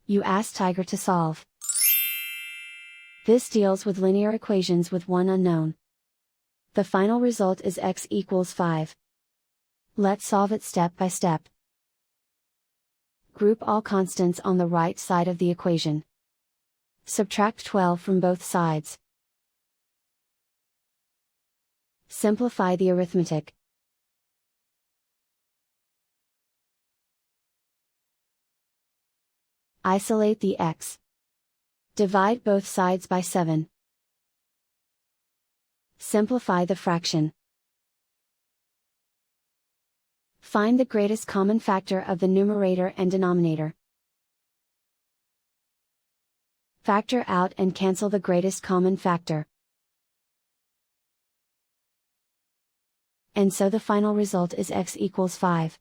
You ask Tiger to solve. This deals with linear equations with one unknown. The final result is x equals 5. Let's solve it step by step. Group all constants on the right side of the equation. Subtract 12 from both sides. Simplify the arithmetic. Isolate the x. Divide both sides by 7. Simplify the fraction. Find the greatest common factor of the numerator and denominator. Factor out and cancel the greatest common factor. And so the final result is x equals 5.